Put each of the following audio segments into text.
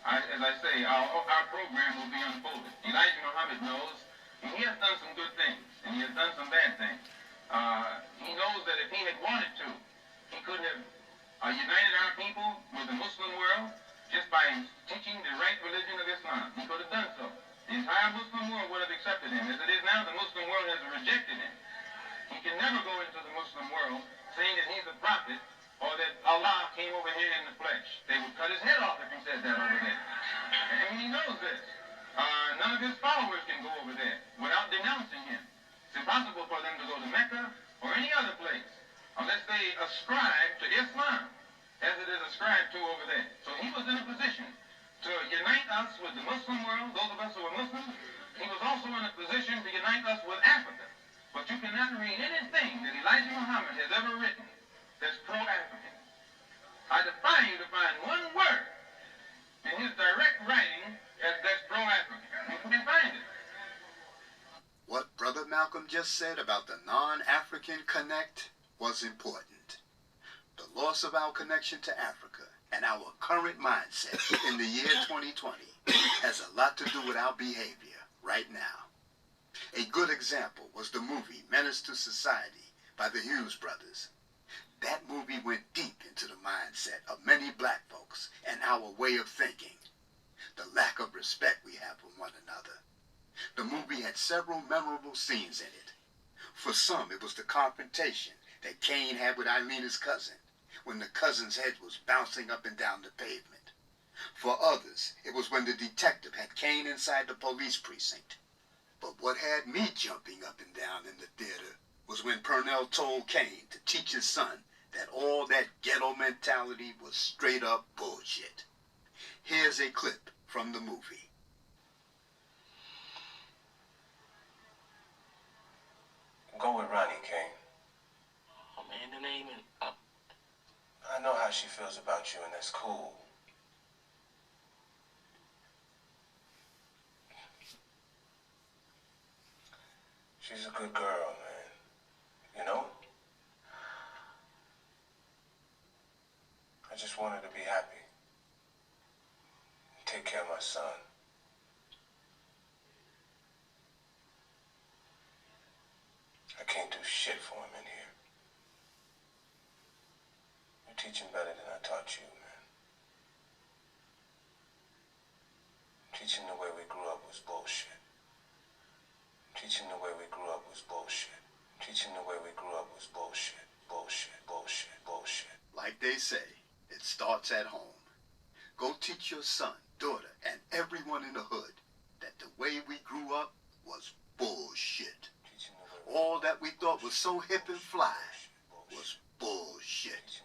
As I say, our program will be unfolded. Elijah Muhammad knows, and he has done some good things, and he has done some bad things. He knows that if he had wanted to, he could have united our people with the Muslim world just by teaching the right religion of Islam. He could have done so. The entire Muslim world would have accepted him. As it is now, the Muslim world has rejected him. He can never go into the Muslim world saying that he's a prophet or that Allah came over here in the flesh. They would cut his head off if he said that over there. And he knows this. None of his followers can go over there without denouncing him. It's impossible for them to go to Mecca or any other place unless they ascribe to Islam as it is ascribed to over there. So he was in a position to unite us with the Muslim world, those of us who are Muslims. He was also in a position to unite us with Africa. But you cannot read anything that Elijah Muhammad has ever written that's pro-African. I defy you to find one word in his direct writing that's pro-African. You can find it. What Brother Malcolm just said about the non-African connect was important. The loss of our connection to Africa and our current mindset in the year 2020 has a lot to do with our behavior right now. A good example was the movie Menace to Society by the Hughes brothers. That movie went deep into the mindset of many black folks and our way of thinking. The lack of respect we have for one another. The movie had several memorable scenes in it. For some, it was the confrontation that Cain had with Eilena's cousin, when the cousin's head was bouncing up and down the pavement. For others, it was when the detective had Cain inside the police precinct. But what had me jumping up and down in the theater was when Purnell told Cain to teach his son that all that ghetto mentality was straight up bullshit. Here's a clip from the movie. Go with Ronnie, Cain. Oh man, the name is I know how she feels about you, and that's cool. She's a good girl, man. You know? I just want her to be happy. Take care of my son. I can't do shit for him in here. You teach him better than I taught you, man. Teaching the way we grew up was bullshit. Teaching the way we grew up was bullshit. Teaching the way we grew up was bullshit. Bullshit, bullshit, bullshit. Like they say, it starts at home. Go teach your son, daughter, and everyone in the hood that the way we grew up was bullshit. All that we thought was so hip and fly was bullshit.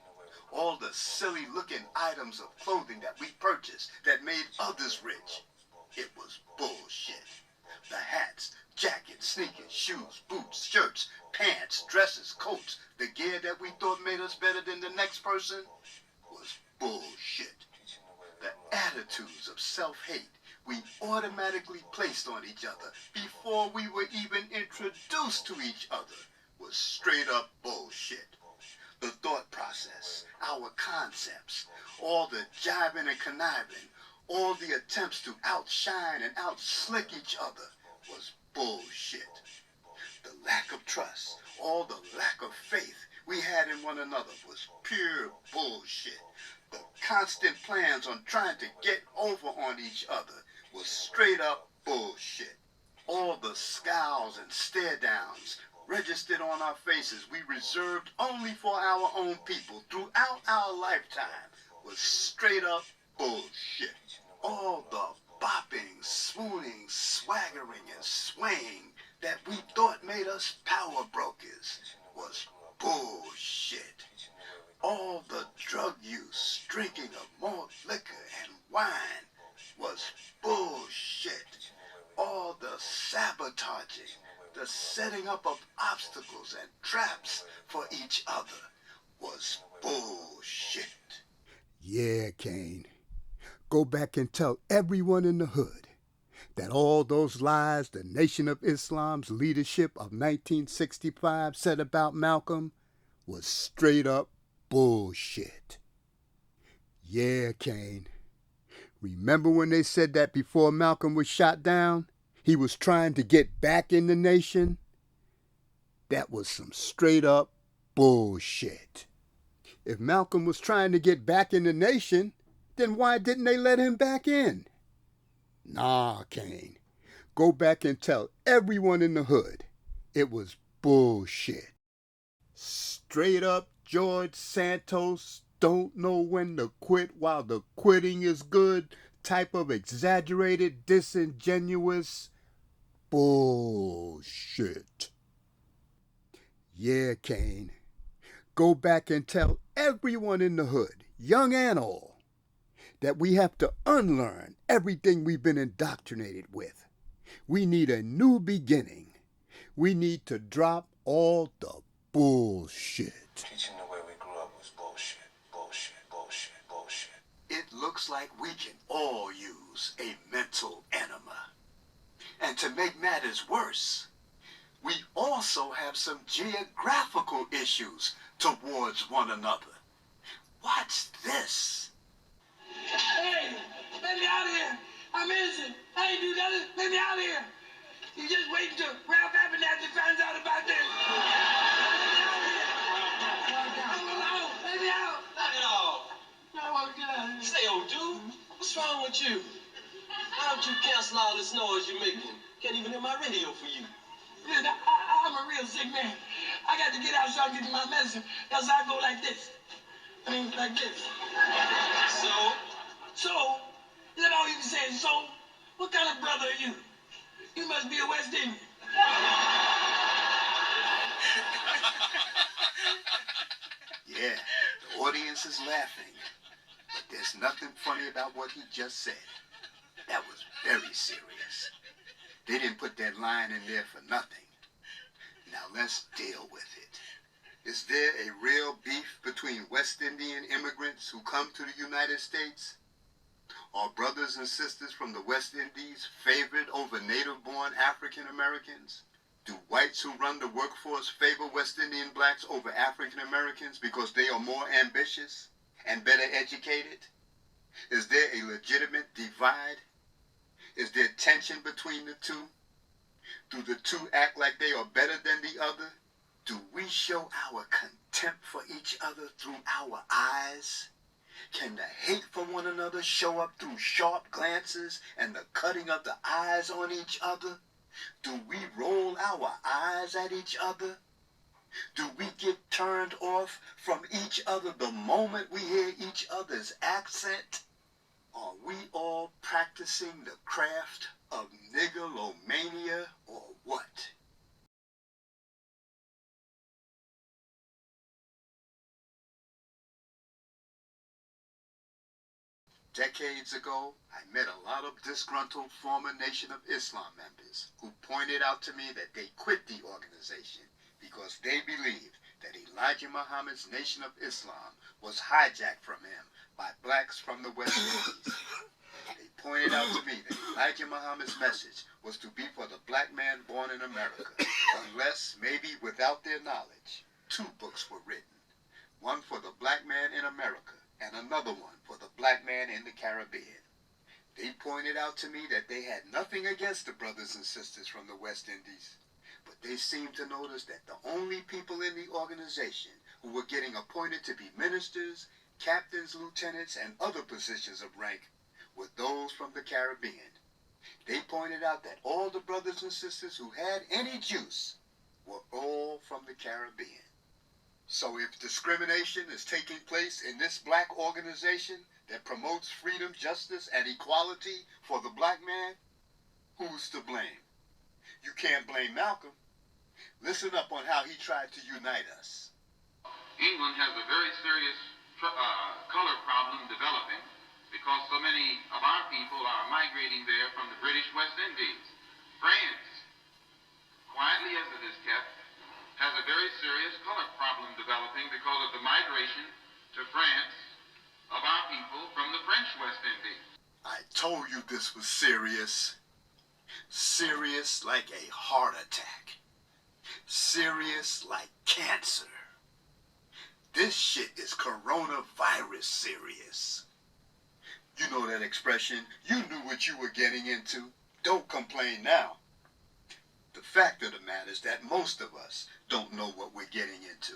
All the silly looking items of clothing that we purchased that made others rich, it was bullshit. The hats, jackets, sneakers, shoes, boots, shirts, pants, dresses, coats, the gear that we thought made us better than the next person was bullshit. The attitudes of self-hate we automatically placed on each other before we were even introduced to each other was straight up bullshit. The thought process, our concepts, all the jiving and conniving, all the attempts to outshine and outslick each other was bullshit. The lack of trust, all the lack of faith we had in one another was pure bullshit. The constant plans on trying to get over on each other was straight up bullshit. All the scowls and stare downs registered on our faces we reserved only for our own people throughout our lifetime was straight up bullshit. All the bopping, swooning, swaggering, and swaying that we thought made us power brokers was bullshit. All the drug use, drinking of malt liquor and wine was bullshit. All the sabotaging, the setting up of obstacles and traps for each other was bullshit. Yeah, Cain. Go back and tell everyone in the hood that all those lies the Nation of Islam's leadership of 1965 said about Malcolm was straight up bullshit. Yeah, Cain. Remember when they said that before Malcolm was shot down, he was trying to get back in the nation? That was some straight up bullshit. If Malcolm was trying to get back in the nation, then why didn't they let him back in? Nah, Kane. Go back and tell everyone in the hood it was bullshit. Straight up George Santos don't know when to quit while the quitting is good type of exaggerated, disingenuous bullshit. Yeah, Kane. Go back and tell everyone in the hood, young and old, that we have to unlearn everything we've been indoctrinated with. We need a new beginning. We need to drop all the bullshit. Teaching the way we grew up was bullshit, bullshit, bullshit, bullshit. It looks like we can all use a mental enema. And to make matters worse, we also have some geographical issues towards one another. Watch this. Hey, let me out of here. I'm innocent. I ain't do nothing. Let me out of here. You just wait until Ralph Abernathy finds out about this. Let me out of here. I'm alone. Let me out. Knock it off. I want to get out of here. Say, old dude, what's wrong with you? Why don't you cancel all this noise you're making? Can't even hear my radio for you. Listen, I'm a real sick man. I got to get out so I can get my medicine. Else I go like this. I mean, like this. So, is that all you can say? So, what kind of brother are you? You must be a West Indian. Yeah, the audience is laughing. But there's nothing funny about what he just said. That was very serious. They didn't put that line in there for nothing. Now let's deal with it. Is there a real beef between West Indian immigrants who come to the United States? Are brothers and sisters from the West Indies favored over native-born African Americans? Do whites who run the workforce favor West Indian blacks over African Americans because they are more ambitious and better educated? Is there a legitimate divide? Is there tension between the two? Do the two act like they are better than the other? Do we show our contempt for each other through our eyes? Can the hate for one another show up through sharp glances and the cutting of the eyes on each other? Do we roll our eyes at each other? Do we get turned off from each other the moment we hear each other's accent? Are we all practicing the craft of niggeromania or what? Decades ago, I met a lot of disgruntled former Nation of Islam members who pointed out to me that they quit the organization because they believed that Elijah Muhammad's Nation of Islam was hijacked from him by blacks from the West Indies. They pointed out to me that Elijah Muhammad's message was to be for the black man born in America, unless, maybe without their knowledge, 2 books were written. One for the black man in America, and another one for the black man in the Caribbean. They pointed out to me that they had nothing against the brothers and sisters from the West Indies, but they seemed to notice that the only people in the organization who were getting appointed to be ministers, captains, lieutenants, and other positions of rank were those from the Caribbean. They pointed out that all the brothers and sisters who had any juice were all from the Caribbean. So if discrimination is taking place in this black organization that promotes freedom, justice, and equality for the black man, who's to blame? You can't blame Malcolm. Listen up on how he tried to unite us. England has a very serious color problem developing because so many of our people are migrating there from the British West Indies. France, quietly as it is kept, has a very serious color problem developing because of the migration to France of our people from the French West Indies. I told you this was serious. Serious like a heart attack. Serious like cancer. This shit is coronavirus serious. You know that expression, you knew what you were getting into. Don't complain now. The fact of the matter is that most of us don't know what we're getting into.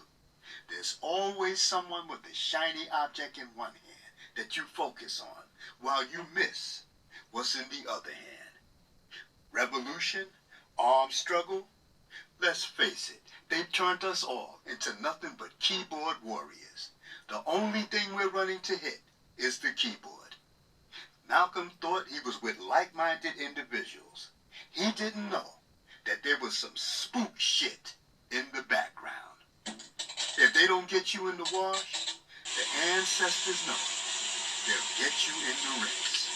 There's always someone with a shiny object in one hand that you focus on while you miss what's in the other hand. Revolution, armed struggle, let's face it, they've turned us all into nothing but keyboard warriors. The only thing we're running to hit is the keyboard. Malcolm thought he was with like-minded individuals. He didn't know that there was some spook shit in the background. If they don't get you in the wash, the ancestors know they'll get you in the rinse.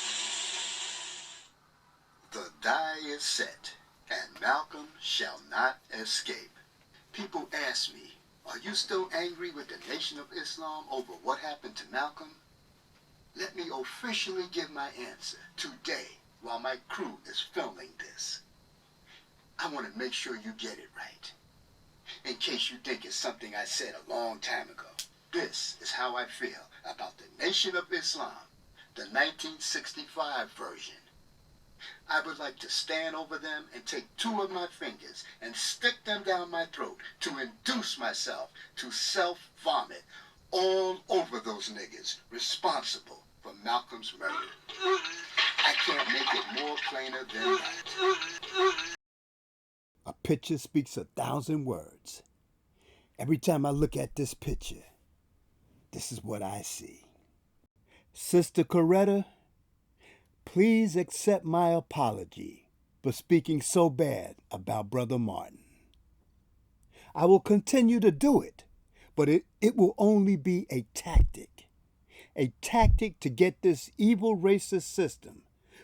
The die is set, and Malcolm shall not escape. People ask me, are you still angry with the Nation of Islam over what happened to Malcolm? Let me officially give my answer today while my crew is filming this. I want to make sure you get it right. In case you think it's something I said a long time ago, this is how I feel about the Nation of Islam, the 1965 version. I would like to stand over them and take two of my fingers and stick them down my throat to induce myself to self-vomit all over those niggas responsible for Malcolm's murder. I can't make it more plainer than that. A picture speaks 1,000 words. Every time I look at this picture, this is what I see. Sister Coretta, please accept my apology for speaking so bad about Brother Martin. I will continue to do it, but it will only be a tactic to get this evil racist system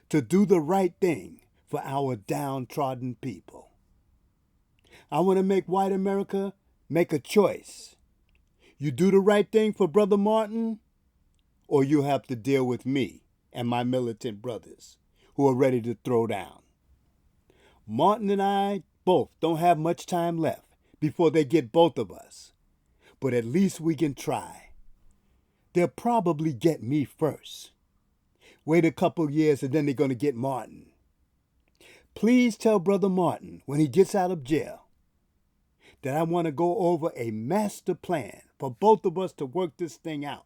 to do the right thing for our downtrodden people. I want to make white America make a choice. You do the right thing for Brother Martin, or you have to deal with me and my militant brothers who are ready to throw down. Martin and I both don't have much time left before they get both of us, but at least we can try. They'll probably get me first. Wait a couple years and then they're going to get Martin. Please tell Brother Martin when he gets out of jail that I want to go over a master plan for both of us to work this thing out,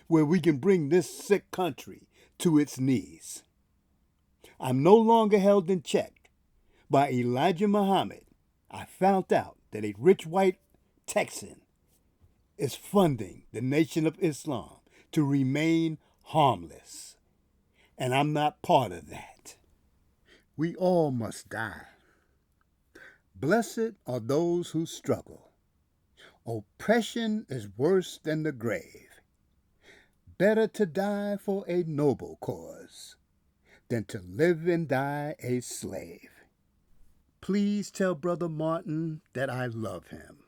where we can bring this sick country to its knees. I'm no longer held in check by Elijah Muhammad. I found out that a rich white Texan is funding the Nation of Islam to remain harmless, and I'm not part of that. We all must die. Blessed are those who struggle. Oppression is worse than the grave. Better to die for a noble cause than to live and die a slave. Please tell Brother Martin that I love him.